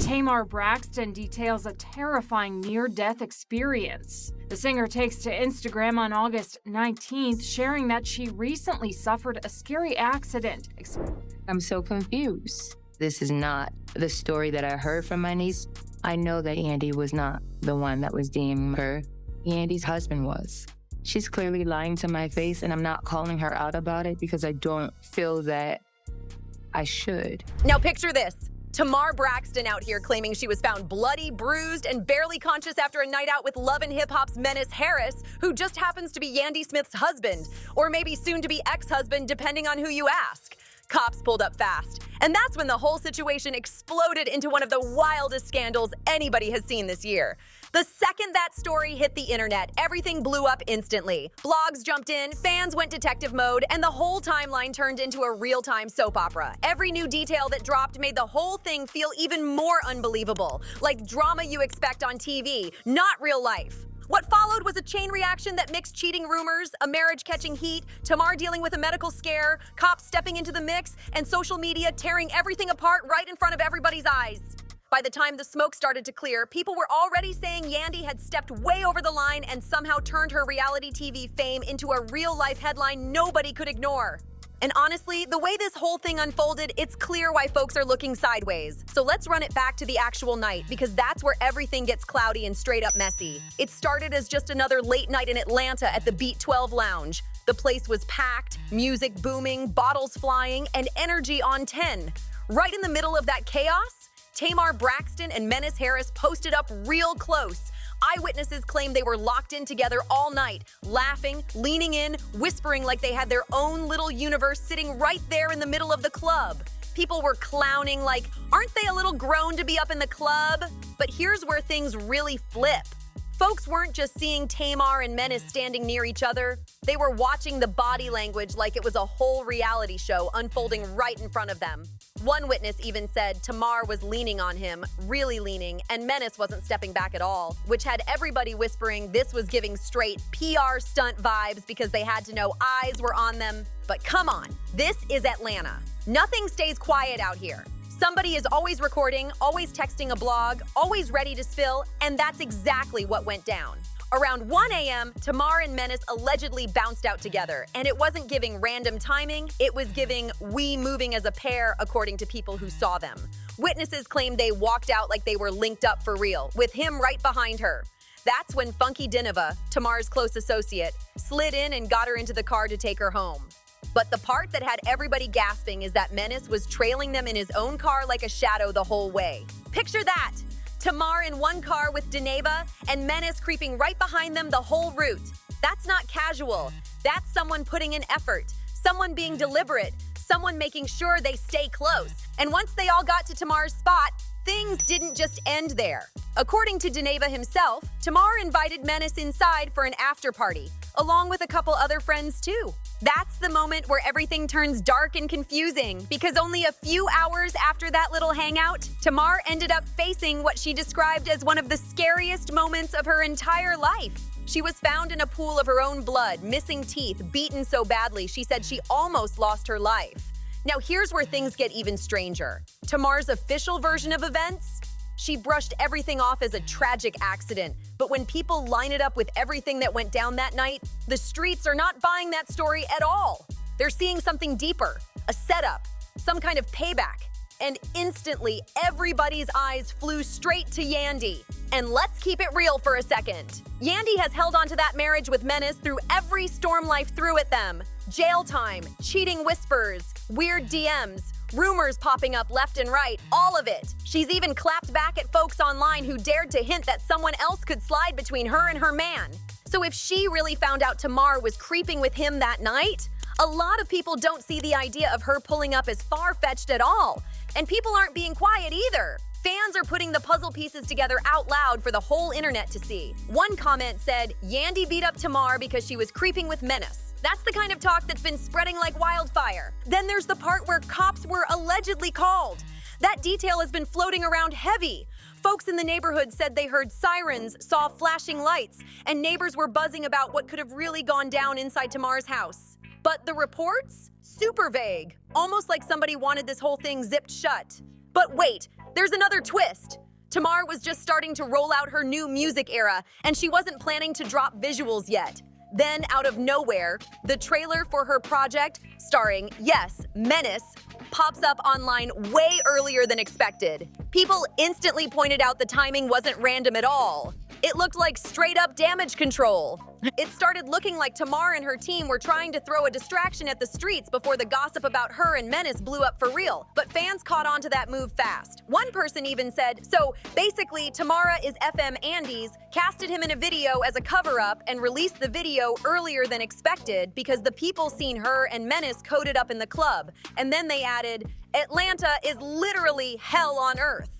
Tamar Braxton details a terrifying near-death experience. The singer takes to Instagram on August 19th, sharing that she recently suffered a scary accident. I'm so confused. This is not the story that I heard from my niece. I know that Yandy was not the one that was DMing her. Yandy's husband was. She's clearly lying to my face, and I'm not calling her out about it because I don't feel that I should. Now picture this. Tamar Braxton out here claiming she was found bloody, bruised, and barely conscious after a night out with Love and Hip Hop's Mendeecees Harris, who just happens to be Yandy Smith's husband, or maybe soon to be ex-husband, depending on who you ask. Cops pulled up fast, and that's when the whole situation exploded into one of the wildest scandals anybody has seen this year. The second that story hit the internet, everything blew up instantly. Blogs jumped in, fans went detective mode, and the whole timeline turned into a real-time soap opera. Every new detail that dropped made the whole thing feel even more unbelievable, like drama you expect on TV, not real life. What followed was a chain reaction that mixed cheating rumors, a marriage catching heat, Tamar dealing with a medical scare, cops stepping into the mix, and social media tearing everything apart right in front of everybody's eyes. By the time the smoke started to clear, people were already saying Yandy had stepped way over the line and somehow turned her reality TV fame into a real-life headline nobody could ignore. And honestly, the way this whole thing unfolded, it's clear why folks are looking sideways. So let's run it back to the actual night, because that's where everything gets cloudy and straight up messy. It started as just another late night in Atlanta at the Beat 12 Lounge. The place was packed, music booming, bottles flying, and energy on 10. Right in the middle of that chaos, Tamar Braxton and Mendeecees Harris posted up real close. Eyewitnesses claim they were locked in together all night, laughing, leaning in, whispering like they had their own little universe sitting right there in the middle of the club. People were clowning like, aren't they a little grown to be up in the club? But here's where things really flip. Folks weren't just seeing Tamar and Mendeecees standing near each other. They were watching the body language like it was a whole reality show unfolding right in front of them. One witness even said Tamar was leaning on him, really leaning, and Mendeecees wasn't stepping back at all, which had everybody whispering this was giving straight PR stunt vibes because they had to know eyes were on them. But come on, this is Atlanta. Nothing stays quiet out here. Somebody is always recording, always texting a blog, always ready to spill, and that's exactly what went down. Around 1 a.m., Tamar and Mendeecees allegedly bounced out together, and it wasn't giving random timing, it was giving we moving as a pair, according to people who saw them. Witnesses claimed they walked out like they were linked up for real, with him right behind her. That's when Funky Dineva, Tamar's close associate, slid in and got her into the car to take her home. But the part that had everybody gasping is that Mendeecees was trailing them in his own car like a shadow the whole way. Picture that! Tamar in one car with Dineva and Mendeecees creeping right behind them the whole route. That's not casual. That's someone putting in effort, someone being deliberate, someone making sure they stay close. And once they all got to Tamar's spot, things didn't just end there. According to Dineva himself, Tamar invited Mendeecees inside for an after party, along with a couple other friends too. That's the moment where everything turns dark and confusing, because only a few hours after that little hangout, Tamar ended up facing what she described as one of the scariest moments of her entire life. She was found in a pool of her own blood, missing teeth, beaten so badly she said she almost lost her life. Now here's where things get even stranger. Tamar's official version of events? She brushed everything off as a tragic accident, but when people line it up with everything that went down that night, the streets are not buying that story at all. They're seeing something deeper, a setup, some kind of payback. And instantly, everybody's eyes flew straight to Yandy. And let's keep it real for a second. Yandy has held on to that marriage with Mendeecees through every storm life threw at them. Jail time, cheating whispers, weird DMs, rumors popping up left and right, all of it. She's even clapped back at folks online who dared to hint that someone else could slide between her and her man. So if she really found out Tamar was creeping with him that night, a lot of people don't see the idea of her pulling up as far-fetched at all. And people aren't being quiet either. Fans are putting the puzzle pieces together out loud for the whole internet to see. One comment said, Yandy beat up Tamar because she was creeping with Mendeecees. That's the kind of talk that's been spreading like wildfire. Then there's the part where cops were allegedly called. That detail has been floating around heavy. Folks in the neighborhood said they heard sirens, saw flashing lights, and neighbors were buzzing about what could have really gone down inside Tamar's house. But the reports? Super vague. Almost like somebody wanted this whole thing zipped shut. But wait, There's another twist. Tamar was just starting to roll out her new music era, and she wasn't planning to drop visuals yet. Then, out of nowhere, the trailer for her project, starring, yes, Menace, pops up online way earlier than expected. People instantly pointed out the timing wasn't random at all. It looked like straight-up damage control. It started looking like Tamar and her team were trying to throw a distraction at the streets before the gossip about her and Menace blew up for real. But fans caught on to that move fast. One person even said, so basically Tamara is FM Andy's, casted him in a video as a cover-up and released the video earlier than expected because the people seen her and Menace coded up in the club. And then they added, Atlanta is literally hell on earth.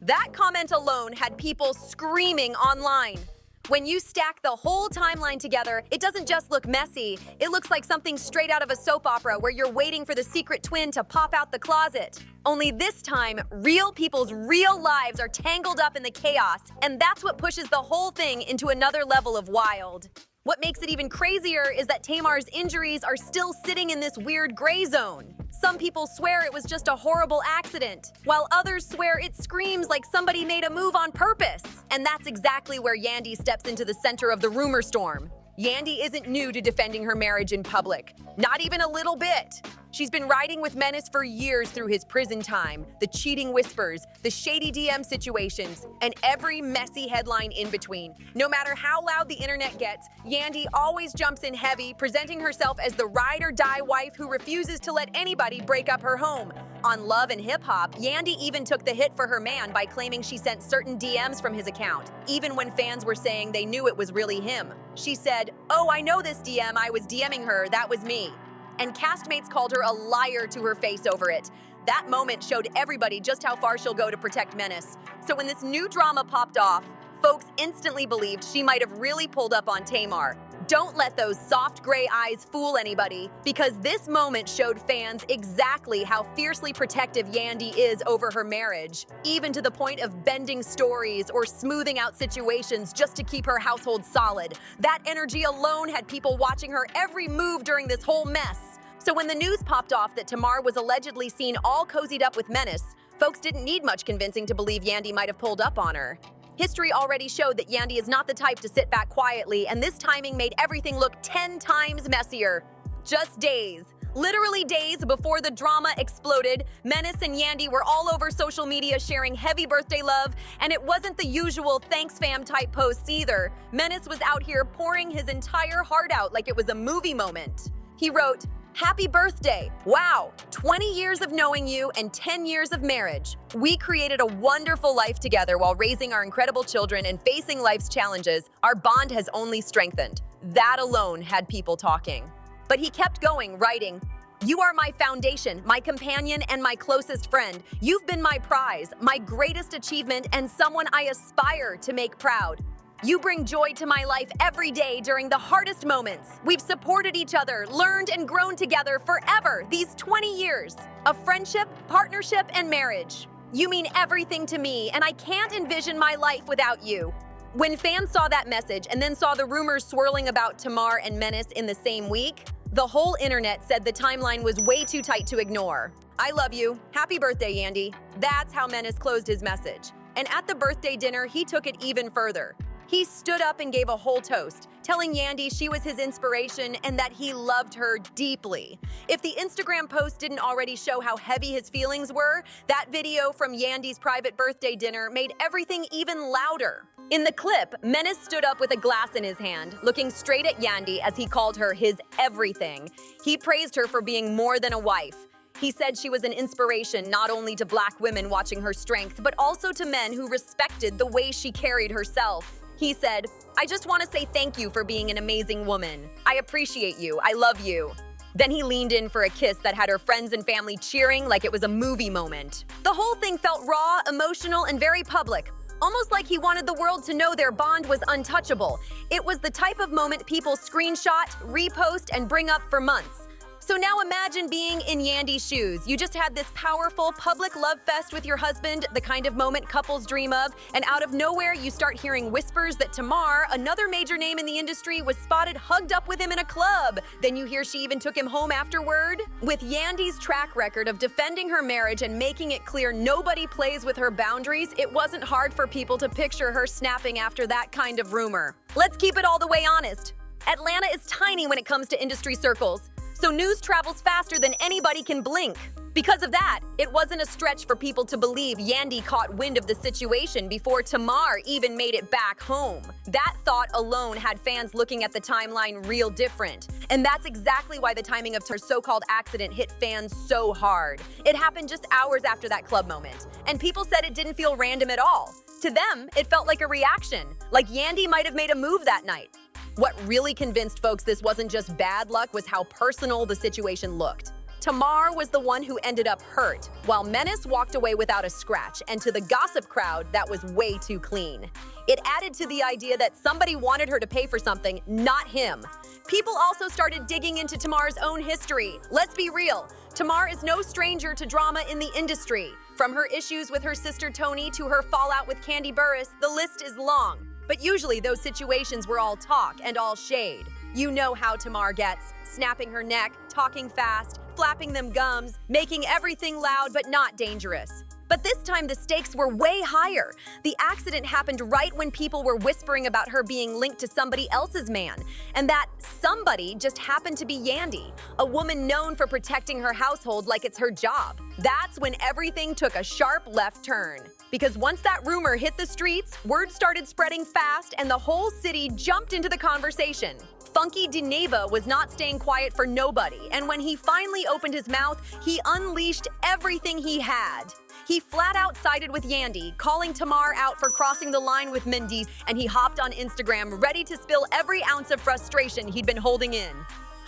That comment alone had people screaming online. When you stack the whole timeline together, it doesn't just look messy. It looks like something straight out of a soap opera where you're waiting for the secret twin to pop out the closet. Only this time, real people's real lives are tangled up in the chaos, and that's what pushes the whole thing into another level of wild. What makes it even crazier is that Tamar's injuries are still sitting in this weird gray zone. Some people swear it was just a horrible accident, while others swear it screams like somebody made a move on purpose. And that's exactly where Yandy steps into the center of the rumor storm. Yandy isn't new to defending her marriage in public. Not even a little bit. She's been riding with Menace for years through his prison time, the cheating whispers, the shady DM situations, and every messy headline in between. No matter how loud the internet gets, Yandy always jumps in heavy, presenting herself as the ride-or-die wife who refuses to let anybody break up her home. On Love and Hip Hop, Yandy even took the hit for her man by claiming she sent certain DMs from his account, even when fans were saying they knew it was really him. She said, "Oh, I know this DM, I was DMing her, that was me." And castmates called her a liar to her face over it. That moment showed everybody just how far she'll go to protect Menace. So when this new drama popped off, folks instantly believed she might have really pulled up on Tamar. Don't let those soft gray eyes fool anybody, because this moment showed fans exactly how fiercely protective Yandy is over her marriage, even to the point of bending stories or smoothing out situations just to keep her household solid. That energy alone had people watching her every move during this whole mess. So when the news popped off that Tamar was allegedly seen all cozied up with Menace, folks didn't need much convincing to believe Yandy might have pulled up on her. History already showed that Yandy is not the type to sit back quietly, and this timing made everything look 10 times messier. Just days, literally days before the drama exploded, Menace and Yandy were all over social media sharing heavy birthday love, and it wasn't the usual thanks fam type posts either. Menace was out here pouring his entire heart out like it was a movie moment. He wrote, "Happy birthday. Wow, 20 years of knowing you and 10 years of marriage. We created a wonderful life together while raising our incredible children and facing life's challenges. Our bond has only strengthened." That alone had people talking. But he kept going, writing, "You are my foundation, my companion, and my closest friend. You've been my prize, my greatest achievement, and someone I aspire to make proud. You bring joy to my life every day during the hardest moments. We've supported each other, learned and grown together forever these 20 years of friendship, partnership, and marriage. You mean everything to me, and I can't envision my life without you." When fans saw that message and then saw the rumors swirling about Tamar and Menace in the same week, the whole internet said the timeline was way too tight to ignore. "I love you. Happy birthday, Yandy." That's how Menace closed his message. And at the birthday dinner, he took it even further. He stood up and gave a whole toast, telling Yandy she was his inspiration and that he loved her deeply. If the Instagram post didn't already show how heavy his feelings were, that video from Yandy's private birthday dinner made everything even louder. In the clip, Menace stood up with a glass in his hand, looking straight at Yandy as he called her his everything. He praised her for being more than a wife. He said she was an inspiration not only to Black women watching her strength, but also to men who respected the way she carried herself. He said, "I just want to say thank you for being an amazing woman. I appreciate you. I love you." Then he leaned in for a kiss that had her friends and family cheering like it was a movie moment. The whole thing felt raw, emotional, and very public, almost like he wanted the world to know their bond was untouchable. It was the type of moment people screenshot, repost, and bring up for months. So now imagine being in Yandy's shoes. You just had this powerful public love fest with your husband, the kind of moment couples dream of, and out of nowhere you start hearing whispers that Tamar, another major name in the industry, was spotted hugged up with him in a club. Then you hear she even took him home afterward. With Yandy's track record of defending her marriage and making it clear nobody plays with her boundaries, it wasn't hard for people to picture her snapping after that kind of rumor. Let's keep it all the way honest. Atlanta is tiny when it comes to industry circles. So news travels faster than anybody can blink. Because of that, it wasn't a stretch for people to believe Yandy caught wind of the situation before Tamar even made it back home. That thought alone had fans looking at the timeline real different. And that's exactly why the timing of her so-called accident hit fans so hard. It happened just hours after that club moment, and people said it didn't feel random at all. To them, it felt like a reaction, like Yandy might have made a move that night. What really convinced folks this wasn't just bad luck was how personal the situation looked. Tamar was the one who ended up hurt, while Menace walked away without a scratch, and to the gossip crowd, that was way too clean. It added to the idea that somebody wanted her to pay for something, not him. People also started digging into Tamar's own history. Let's be real, Tamar is no stranger to drama in the industry. From her issues with her sister Toni to her fallout with Kandi Burruss, the list is long. But usually those situations were all talk and all shade. You know how Tamar gets, snapping her neck, talking fast, flapping them gums, making everything loud but not dangerous. But this time the stakes were way higher. The accident happened right when people were whispering about her being linked to somebody else's man. And that somebody just happened to be Yandy, a woman known for protecting her household like it's her job. That's when everything took a sharp left turn. Because once that rumor hit the streets, word started spreading fast and the whole city jumped into the conversation. Funky Dineva was not staying quiet for nobody, and when he finally opened his mouth, he unleashed everything he had. He flat out sided with Yandy, calling Tamar out for crossing the line with Mendeecees, and he hopped on Instagram ready to spill every ounce of frustration he'd been holding in.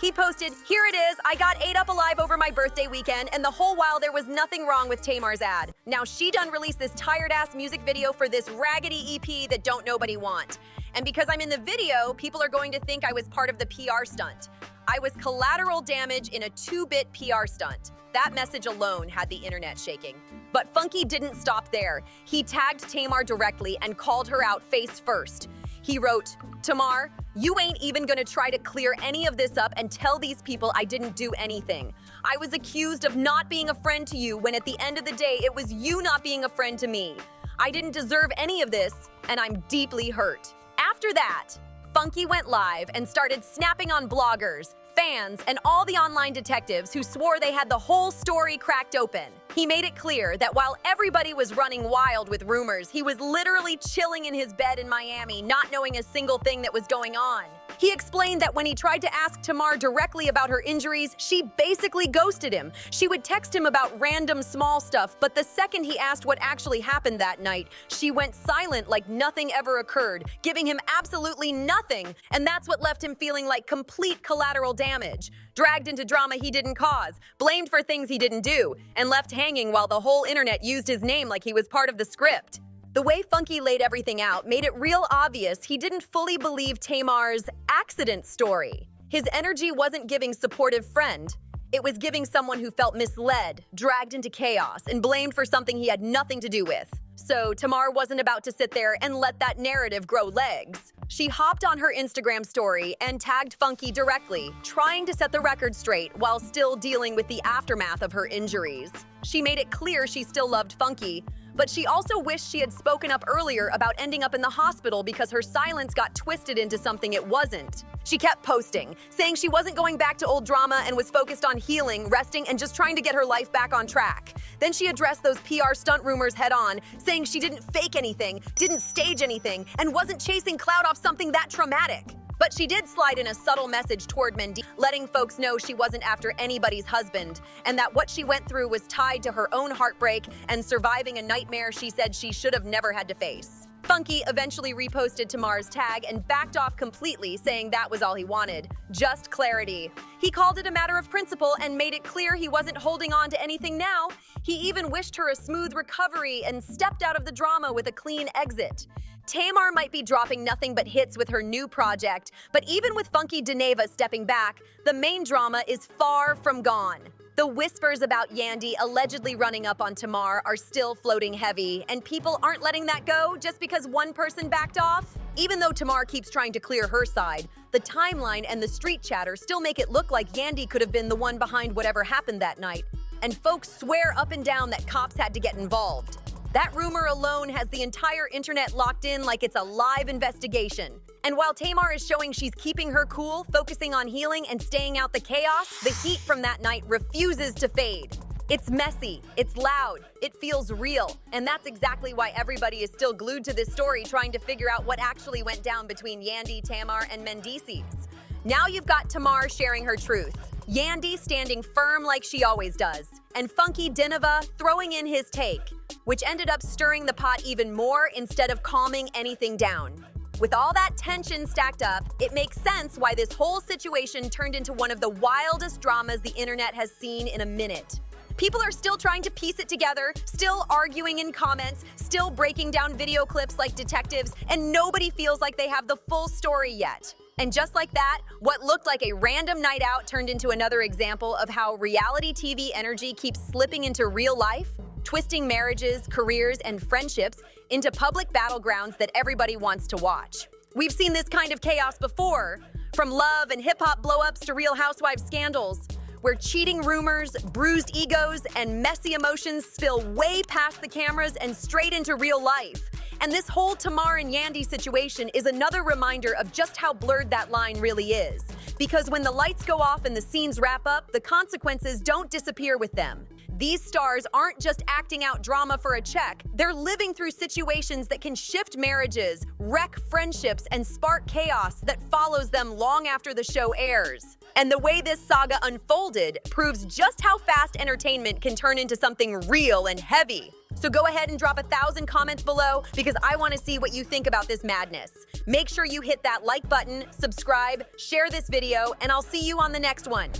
He posted, "Here it is, I got ate up alive over my birthday weekend, and the whole while there was nothing wrong with Tamar's ad. Now she done released this tired-ass music video for this raggedy EP that don't nobody want. And because I'm in the video, people are going to think I was part of the PR stunt. I was collateral damage in a 2-bit PR stunt." That message alone had the internet shaking. But Funky didn't stop there. He tagged Tamar directly and called her out face first. He wrote, "Tamar, you ain't even gonna try to clear any of this up and tell these people I didn't do anything. I was accused of not being a friend to you when at the end of the day, it was you not being a friend to me. I didn't deserve any of this, and I'm deeply hurt." After that, Funky went live and started snapping on bloggers, fans, and all the online detectives who swore they had the whole story cracked open. He made it clear that while everybody was running wild with rumors, he was literally chilling in his bed in Miami, not knowing a single thing that was going on. He explained that when he tried to ask Tamar directly about her injuries, she basically ghosted him. She would text him about random small stuff, but the second he asked what actually happened that night, she went silent like nothing ever occurred, giving him absolutely nothing, and that's what left him feeling like complete collateral damage. Dragged into drama he didn't cause, blamed for things he didn't do, and left hanging while the whole internet used his name like he was part of the script. The way Funky laid everything out made it real obvious he didn't fully believe Tamar's accident story. His energy wasn't giving supportive friend. It was giving someone who felt misled, dragged into chaos, and blamed for something he had nothing to do with. So Tamar wasn't about to sit there and let that narrative grow legs. She hopped on her Instagram story and tagged Funky directly, trying to set the record straight while still dealing with the aftermath of her injuries. She made it clear she still loved Funky, but she also wished she had spoken up earlier about ending up in the hospital because her silence got twisted into something it wasn't. She kept posting, saying she wasn't going back to old drama and was focused on healing, resting, and just trying to get her life back on track. Then she addressed those PR stunt rumors head on, saying she didn't fake anything, didn't stage anything, and wasn't chasing clout off something that traumatic. But she did slide in a subtle message toward Mendeecees, letting folks know she wasn't after anybody's husband, and that what she went through was tied to her own heartbreak and surviving a nightmare she said she should have never had to face. Funky eventually reposted Tamar's tag and backed off completely, saying that was all he wanted, just clarity. He called it a matter of principle and made it clear he wasn't holding on to anything now. He even wished her a smooth recovery and stepped out of the drama with a clean exit. Tamar might be dropping nothing but hits with her new project, but even with funky Dineva stepping back, the main drama is far from gone. The whispers about Yandy allegedly running up on Tamar are still floating heavy, and people aren't letting that go just because one person backed off. Even though Tamar keeps trying to clear her side, the timeline and the street chatter still make it look like Yandy could have been the one behind whatever happened that night, and folks swear up and down that cops had to get involved. That rumor alone has the entire internet locked in like it's a live investigation. And while Tamar is showing she's keeping her cool, focusing on healing and staying out the chaos, the heat from that night refuses to fade. It's messy, it's loud, it feels real, and that's exactly why everybody is still glued to this story trying to figure out what actually went down between Yandy, Tamar, and Mendeecees. Now you've got Tamar sharing her truth, Yandy standing firm like she always does, and funky Dineva throwing in his take, which ended up stirring the pot even more instead of calming anything down. With all that tension stacked up, it makes sense why this whole situation turned into one of the wildest dramas the internet has seen in a minute. People are still trying to piece it together, still arguing in comments, still breaking down video clips like detectives, and nobody feels like they have the full story yet. And just like that, what looked like a random night out turned into another example of how reality TV energy keeps slipping into real life, twisting marriages, careers, and friendships into public battlegrounds that everybody wants to watch. We've seen this kind of chaos before, from love and hip-hop blow-ups to Real Housewives scandals, where cheating rumors, bruised egos, and messy emotions spill way past the cameras and straight into real life. And this whole Tamar and Yandy situation is another reminder of just how blurred that line really is. Because when the lights go off and the scenes wrap up, the consequences don't disappear with them. These stars aren't just acting out drama for a check. They're living through situations that can shift marriages, wreck friendships, and spark chaos that follows them long after the show airs. And the way this saga unfolded proves just how fast entertainment can turn into something real and heavy. So go ahead and drop 1,000 comments below because I want to see what you think about this madness. Make sure you hit that like button, subscribe, share this video, and I'll see you on the next one.